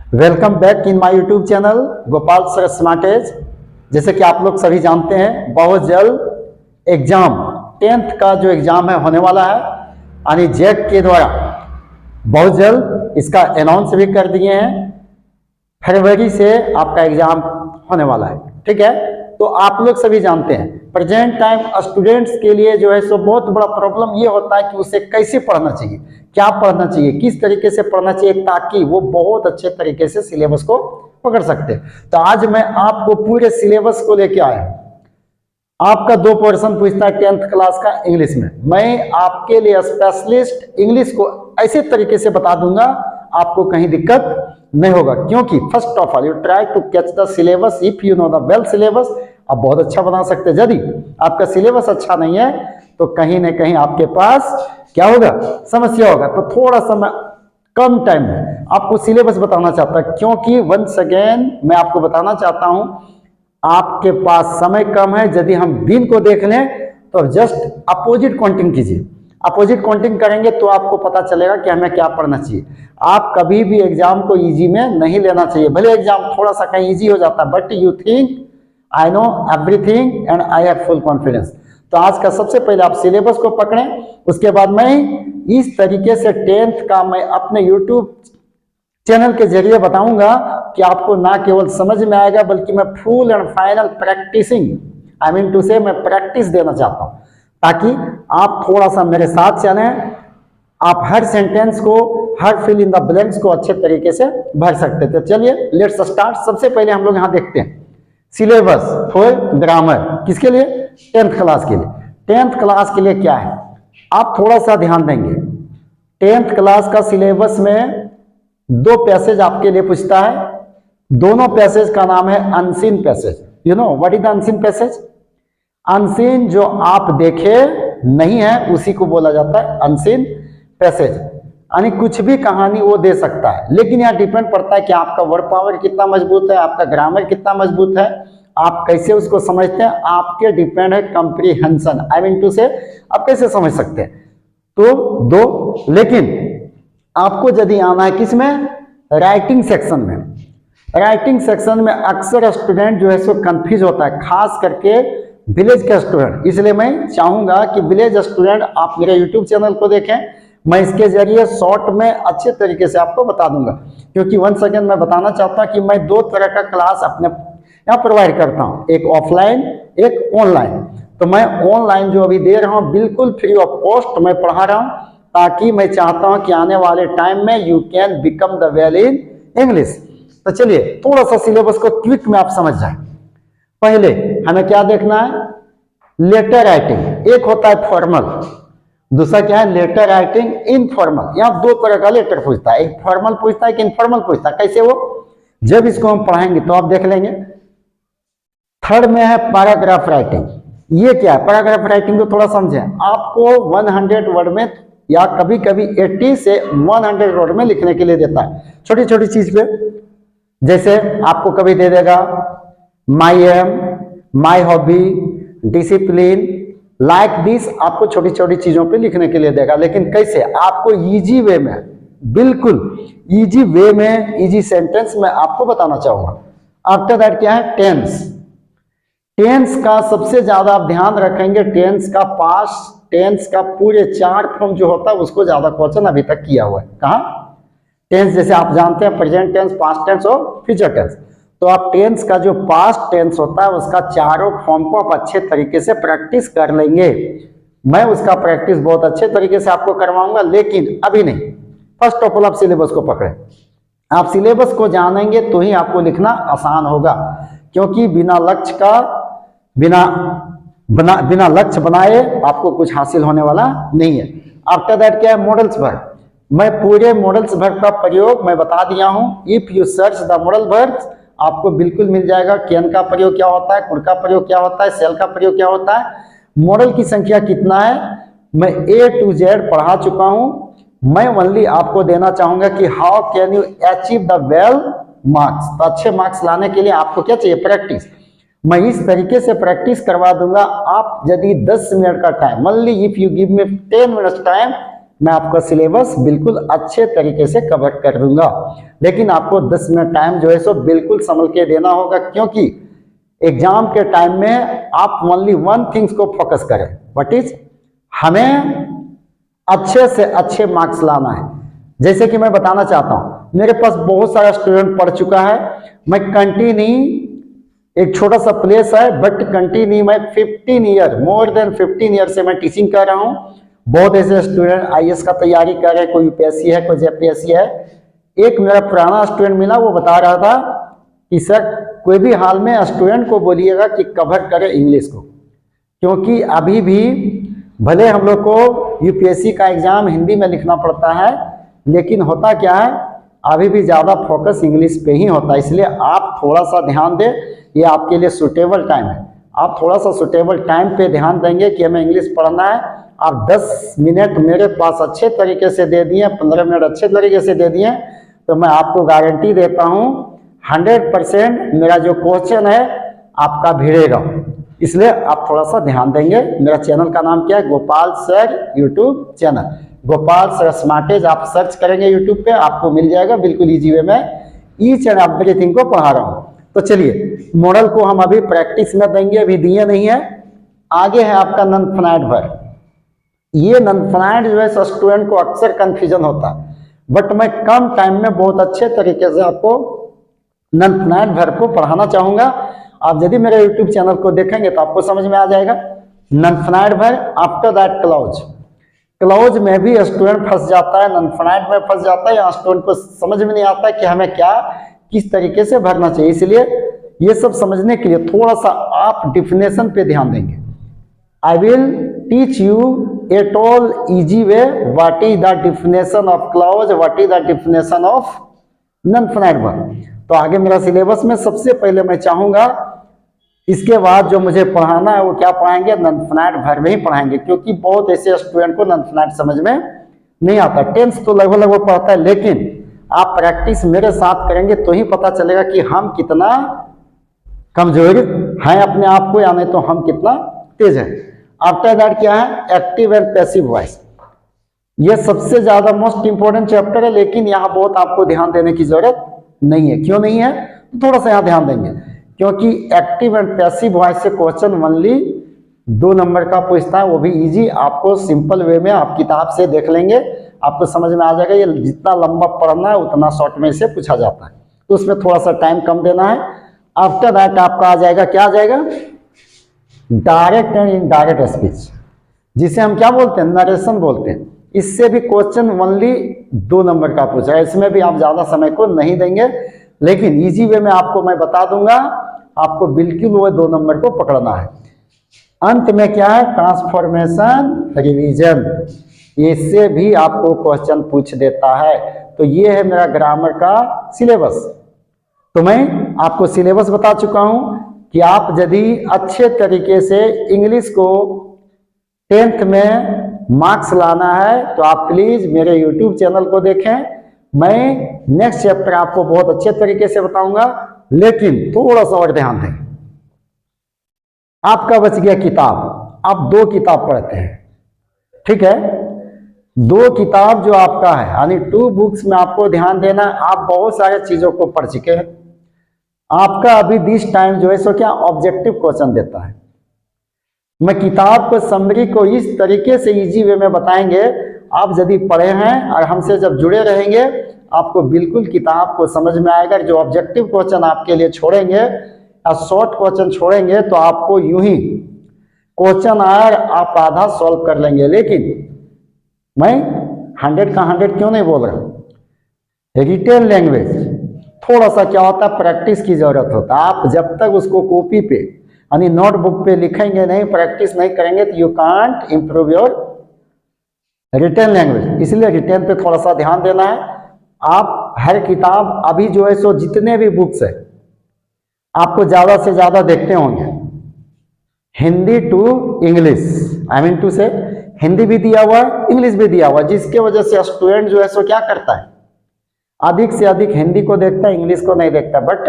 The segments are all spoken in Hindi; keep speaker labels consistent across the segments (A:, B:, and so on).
A: Welcome back in my YouTube channel Gopal sir smart edge. जैसे कि आप लोग सभी जानते हैं, बहुत जल्द एग्जाम 10th का जो एग्जाम है होने वाला है, यानी जेट के द्वारा बहुत जल्द इसका अनाउंस भी कर दिए हैं। फरवरी से आपका एग्जाम होने वाला है, ठीक है। तो आप लोग सभी जानते हैं प्रेजेंट टाइम स्टूडेंट्स के लिए जो है सो बहुत बड़ा प्रॉब्लम ये होता है कि उसे कैसे पढ़ना चाहिए, क्या पढ़ना चाहिए, किस तरीके से पढ़ना चाहिए ताकि वो बहुत अच्छे तरीके से सिलेबस को पकड़ सकते। तो आज मैं आपको पूरे सिलेबस को लेके आया हूं। आपका 2 पोर्शन पूछता है 10th क्लास का इंग्लिश में। मैं आपके लिए स्पेशलिस्ट इंग्लिश को ऐसे तरीके से बता दूंगा आपको कहीं दिक्कत नहीं होगा, क्योंकि first of all you try to catch the syllabus. If you know the well syllabus, आप बहुत अच्छा बना सकते हैं। यदि आपका सिलेबस अच्छा नहीं है तो कहीं ना कहीं आपके पास क्या होगा, समस्या होगा। तो थोड़ा सा मैं कम टाइम में आपको सिलेबस बताना चाहता हूं, क्योंकि वंस अगेन मैं आपको बताना चाहता हूं आपके पास समय कम है। यदि हम दिन को देख लें तो जस्ट अपोजिट काउंटिंग कीजिए। अपोजिट काउंटिंग करेंगे तो आपको पता चलेगा कि हमें क्या पढ़ना चाहिए। आप कभी भी एग्जाम को इजी में नहीं लेना चाहिए। भले एग्जाम थोड़ा सा कहीं इजी हो जाता है, but you think I know everything and I have full confidence. तो आज का सबसे पहले आप सिलेबस को पकड़ें, उसके बाद मैं इस तरीके से 10th का मैं अपने यूट्यूब चैनल के जरिए बताऊंगा कि आपको ना केवल समझ में आएगा बल्कि मैं full and final practising, I mean to say मैं प्रैक्टिस देना चाहता हूं, ताकि आप थोड़ा सा मेरे साथ चलें। आप हर सेंटेंस को, हर फिल इन द ब्लैंक्स को अच्छे तरीके से भर सकते थे। चलिए लेट्स स्टार्ट। सबसे पहले हम लोग यहां देखते हैं सिलेबस फॉर ग्रामर। किसके लिए? 10th क्लास के लिए। 10th क्लास के लिए क्या है, आप थोड़ा सा ध्यान देंगे। 10th क्लास का सिलेबस में 2 पैसेज आपके लिए पूछता है। दोनों पैसेज का नाम है unseen passage. You know what is the unseen passage? Unseen जो आप देखे नहीं है उसी को बोला जाता है अनसीन पैसेज। यानी कुछ भी कहानी वो दे सकता है, लेकिन यहाँ डिपेंड पड़ता है कि आपका वर्ड पावर कितना मजबूत है, आपका ग्रामर कितना मजबूत है, आप कैसे उसको समझते हैं। आपके डिपेंड है कंप्रीहेंशन, आई मीन टू से आप कैसे समझ सकते हैं। तो 2, लेकिन आपको यदि आना है किसमें? राइटिंग सेक्शन में। राइटिंग सेक्शन में अक्सर स्टूडेंट जो है सो कंफ्यूज होता है, खास करके विलेज के स्टूडेंट। इसलिए मैं चाहूंगा कि विलेज स्टूडेंट आप मेरे यूट्यूब चैनल को देखें। मैं इसके जरिए शॉर्ट में अच्छे तरीके से आपको बता दूंगा, क्योंकि वंस अगेन मैं बताना चाहता हूं कि मैं 2 तरह का क्लास अपने यहाँ प्रोवाइड करता हूं, एक ऑफलाइन एक ऑनलाइन। तो मैं ऑनलाइन जो अभी दे रहा हूं बिल्कुल फ्री ऑफ कॉस्ट मैं पढ़ा रहा हूं, ताकि मैं चाहता हूं कि आने वाले टाइम में you can become the well in English. तो चलिए थोड़ा सा सिलेबस को क्विक में आप समझ जाए। पहले हमें क्या देखना है? Letter writing. एक होता है फॉर्मल, दूसरा क्या है? Letter writing informal. यहाँ 2 तरह का लेटर पूछता है, एक फॉर्मल पूछता है एक इनफॉर्मल पूछता है। कैसे वो? जब इसको हम पढ़ाएंगे तो आप देख लेंगे। 3rd में है पैराग्राफ राइटिंग। ये क्या है? पैराग्राफ राइटिंग को थोड़ा समझें। आपको 100 वर्ड में या कभी कभी 80 से 100 वर्ड में लिखने के लिए देता है, छोटी छोटी चीज पे। जैसे आपको कभी दे देगा my aim, my hobby, discipline, like this. आपको छोटी छोटी चीजों पे लिखने के लिए देगा, लेकिन कैसे? आपको इजी वे में, बिल्कुल इजी वे में, इजी सेंटेंस में आपको बताना चाहूंगा। आफ्टर दैट क्या है? टेंस। टेंस का सबसे ज्यादा आप ध्यान रखेंगे। टेंस का पास्ट टेंस का पूरे 4 फॉर्म जो होता है उसको ज्यादा क्वेश्चन अभी तक किया हुआ है। कहाँ? टेंस। जैसे आप जानते हैं प्रेजेंट टेंस, पास्ट टेंस और फ्यूचर टेंस। तो आप टेंस का जो पास्ट टेंस होता है उसका 4 फॉर्म को आप अच्छे तरीके से प्रैक्टिस कर लेंगे। मैं उसका प्रैक्टिस बहुत अच्छे तरीके से आपको करवाऊंगा, लेकिन अभी नहीं। फर्स्ट ऑफ ऑल आप सिलेबस को पकड़े। आप सिलेबस को जानेंगे तो ही आपको लिखना आसान होगा, क्योंकि बिना लक्ष्य बनाए आपको कुछ हासिल होने वाला नहीं है। आफ्टर दैट क्या है? Models verb. मैं पूरे मॉडल्स वर्ब का प्रयोग मैं बता दिया हूं। If you search the modal verbs आपको बिल्कुल मिल जाएगा। कैन का प्रयोग क्या होता है, कुड का प्रयोग क्या होता है, सेल का प्रयोग क्या होता है, मॉडल की संख्या कितना है, मैं A to Z पढ़ा चुका हूं। मैं ओनली आपको देना चाहूंगा कि how can you achieve the well marks. तो अच्छे मार्क्स लाने के लिए आपको क्या चाहिए? प्रैक्टिस। मैं इस तरीके से प्रैक्टिस करवा दूंगा। आप यदि 10 मिनट का time, only if you give me 10 minutes time, मैं आपका सिलेबस बिल्कुल अच्छे तरीके से कवर कर दूंगा। लेकिन आपको 10 मिनट टाइम जो है सो बिल्कुल संभल के देना होगा, क्योंकि एग्जाम के टाइम में आप ओनली वन थिंग्स को फोकस करें, व्हाट इज, हमें अच्छे से अच्छे मार्क्स लाना है। जैसे कि मैं बताना चाहता हूं, मेरे पास बहुत सारा स्टूडेंट पढ़ चुका है, मैं कंटिन्यू, एक छोटा सा प्लेस है बट कंटिन्यू मैं 15 ईयर, मोर देन 15 ईयर से मैं टीचिंग कर रहा हूं। बहुत ऐसे स्टूडेंट आईएएस का तैयारी कर रहे हैं, कोई यूपीएससी है, कोई जेपीएससी है। एक मेरा पुराना स्टूडेंट मिला, वो बता रहा था कि सर कोई भी हाल में स्टूडेंट को बोलिएगा कि कवर करे इंग्लिश को, क्योंकि अभी भी भले हम लोग को यूपीएससी का एग्जाम हिंदी में लिखना पड़ता है, लेकिन होता क्या है, अभी भी ज़्यादा फोकस इंग्लिश पे ही होता है। इसलिए आप थोड़ा सा ध्यान दें, ये आपके लिए सुटेबल टाइम है। आप थोड़ा सा सुटेबल टाइम पे ध्यान देंगे कि हमें इंग्लिश पढ़ना है। आप 10 मिनट मेरे पास अच्छे तरीके से दे दिए, 15 मिनट अच्छे तरीके से दे दिए, तो मैं आपको गारंटी देता हूँ 100% मेरा जो क्वेश्चन है आपका भिड़ेगा। इसलिए आप थोड़ा सा ध्यान देंगे। मेरा चैनल का नाम क्या है, Gopal sir YouTube channel, Gopal sir smartage आप सर्च करेंगे यूट्यूब पे, आपको मिल जाएगा। बिल्कुल ईजी वे में ईच एंड एवरीथिंग को पढ़ा रहा हूँ। तो चलिए, मॉडल को हम अभी प्रैक्टिस में देंगे, अभी दिए नहीं है। आगे है आपका नॉन फाइनाइट वर्ब। ये नॉन फाइनाइट जो है स्टूडेंट को अक्सर कंफ्यूजन होता है, बट मैं कम टाइम में बहुत अच्छे तरीके से आपको नॉन फाइनाइट वर्ब को पढ़ाना चाहूंगा। आप यदि मेरे यूट्यूब चैनल को देखेंगे तो आपको समझ में आ जाएगा। Non finite verb, after that clause. Clause में भी स्टूडेंट फंस जाता है, नॉन फाइनाइट में फंस जाता है, या स्टूडेंट को समझ में नहीं आता कि हमें क्या किस तरीके से भरना चाहिए। इसलिए ये सब समझने के लिए थोड़ा सा आप डिफिनेशन पे ध्यान देंगे। I will teach U a tall easy way what is the definition of clause, what is the definition of non finite verb. तो आगे मेरा सिलेबस में सबसे पहले मैं चाहूंगा, इसके बाद जो मुझे पढ़ाना है वो क्या पढ़ाएंगे, नॉन फाइनाइट वर्ब ही पढ़ाएंगे, क्योंकि बहुत ऐसे स्टूडेंट को नॉन फाइनाइट समझ में नहीं आता। टेंस तो लगभग वो पढ़ता है, लेकिन आप प्रैक्टिस मेरे साथ करेंगे तो ही पता चलेगा कि हम कितना कमजोर हैं अपने आप को, या नहीं तो हम कितना तेज हैं। आफ्टर दैट क्या है, एक्टिव एंड पैसिव वॉइस। ये सबसे ज्यादा मोस्ट इंपॉर्टेंट चैप्टर है, लेकिन यहाँ बहुत आपको ध्यान देने की जरूरत नहीं है। क्यों नहीं है, तो थोड़ा सा यहाँ ध्यान देंगे, क्योंकि एक्टिव एंड पैसिव वॉइस से क्वेश्चन ओनली 2 नंबर का पूछता है, वो भी इजी। आपको सिंपल वे में आप किताब से देख लेंगे, आपको समझ में आ जाएगा। ये जितना लंबा पढ़ना है उतना शॉर्ट में से पूछा जाता है, तो उसमें थोड़ा सा टाइम कम देना है। आफ्टर दैट आपका आ जाएगा, क्या आ जाएगा, डायरेक्ट एंड इनडायरेक्ट स्पीच, जिसे हम क्या बोलते हैं, नरेशन बोलते हैं। इससे भी क्वेश्चन ओनली 2 नंबर का पूछा है, इसमें भी आप ज्यादा समय को नहीं देंगे, लेकिन इजी वे में आपको मैं बता दूंगा, आपको बिल्कुल वो 2 नंबर को पकड़ना है। अंत में क्या है, ट्रांसफॉर्मेशन रिवीजन, इससे भी आपको क्वेश्चन पूछ देता है। तो ये है मेरा ग्रामर का सिलेबस। तो मैं आपको सिलेबस बता चुका हूं कि आप यदि अच्छे तरीके से इंग्लिश को 10th में मार्क्स लाना है तो आप प्लीज मेरे यूट्यूब चैनल को देखें। मैं नेक्स्ट चैप्टर आपको बहुत अच्छे तरीके से बताऊंगा, लेकिन थोड़ा सा और ध्यान दें। आपका बच गया किताब, आप 2 किताब पढ़ते हैं, ठीक है। 2 किताब जो आपका है, यानी 2 बुक्स में आपको ध्यान देना। आप बहुत सारे चीजों को पढ़ चुके हैं। आपका अभी दिस टाइम जो है सो क्या ऑब्जेक्टिव क्वेश्चन देता है। मैं किताब को समरी को इस तरीके से इजी वे में बताएंगे, आप यदि पढ़े हैं और हमसे जब जुड़े रहेंगे, आपको बिल्कुल किताब को समझ में आएगा। जो ऑब्जेक्टिव क्वेश्चन आपके लिए छोड़ेंगे या शॉर्ट क्वेश्चन छोड़ेंगे, तो आपको यूं ही क्वेश्चन आया आप आधा सॉल्व कर लेंगे। लेकिन मैं 100 का 100 क्यों नहीं बोल रहा हूं, रिटेन लैंग्वेज थोड़ा सा क्या होता है, प्रैक्टिस की जरूरत होता है। आप जब तक उसको कॉपी पे यानी नोटबुक पे लिखेंगे नहीं, प्रैक्टिस नहीं करेंगे, तो you can't improve your written language. इसलिए रिटेन पे थोड़ा सा ध्यान देना है। आप हर किताब अभी जो है सो जितने भी बुक्स है आपको ज्यादा से ज्यादा देखते होंगे, Hindi to English, I mean to say Hindi भी दिया हुआ है, इंग्लिश भी दिया हुआ है, जिसके वजह से स्टूडेंट जो है सो क्या करता है, अधिक से अधिक हिंदी को देखता है, इंग्लिश को नहीं देखता। बट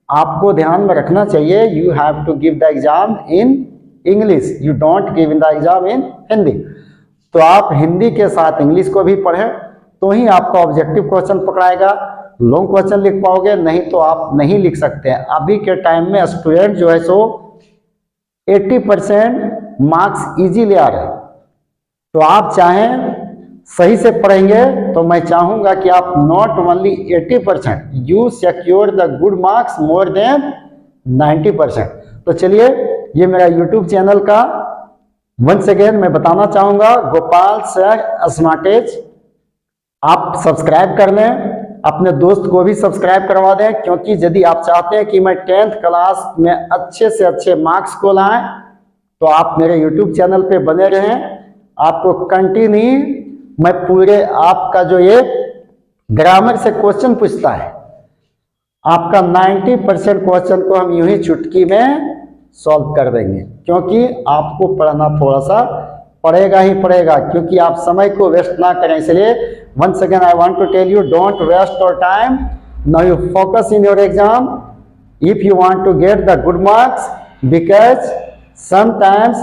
A: आपको ध्यान में रखना चाहिए, you have to give the exam in English, you don't give in the exam in Hindi. तो आप हिंदी के साथ इंग्लिश को भी पढ़ें, तो ही आपका ऑब्जेक्टिव क्वेश्चन पकड़ाएगा, लॉन्ग क्वेश्चन लिख पाओगे, नहीं तो आप नहीं लिख सकते हैं। अभी के टाइम में स्टूडेंट जो है सो 80% मार्क्स इजी ले आ रहे हैं। तो आप चाहें सही से पढ़ेंगे तो मैं चाहूंगा कि आप not only 80%, you secure the good marks more than 90%। तो चलिए, ये मेरा यूट्यूब चैनल का वंस अगेन मैं बताना चाहूंगा, गोपाल सर स्मार्टेज। आप सब्सक्राइब कर लें, अपने दोस्त को भी सब्सक्राइब करवा दें, क्योंकि यदि आप चाहते हैं कि मैं 10th क्लास में अच्छे से अच्छे मार्क्स को लाएं, तो आप मेरे यूट्यूब चैनल पे बने रहें। आपको कंटिन्यू मैं पूरे आपका जो ये ग्रामर से क्वेश्चन पूछता है, आपका 90% क्वेश्चन को हम यूं ही चुटकी में सॉल्व कर देंगे, क्योंकि आपको पढ़ना थोड़ा सा पड़ेगा ही पड़ेगा, क्योंकि आप समय को वेस्ट ना करें। इसलिए once again I want to tell you, don't waste your time. Now you focus in your exam if you want to get the good marks, because sometimes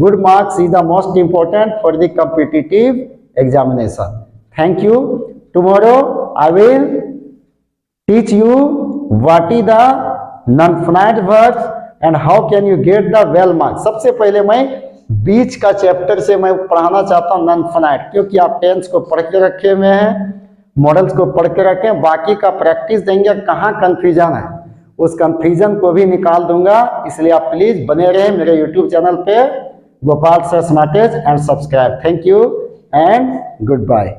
A: good marks is the most important for the competitive examination. Thank you. Tomorrow I will teach you what is the non-finite verbs and how can you get the well marks. सबसे पहले मैं बीच का चैप्टर से मैं पढ़ाना चाहता हूँ नॉन फाइनाइट, क्योंकि आप टेंस को पढ़ के रखे हुए हैं, मॉडल्स को पढ़ के रखें, बाकी का प्रैक्टिस देंगे, कहाँ कंफ्यूजन है उस कंफ्यूजन को भी निकाल दूंगा। इसलिए आप प्लीज बने रहें मेरे यूट्यूब चैनल पे Gopal sir smartage and subscribe. Thank you and good bye.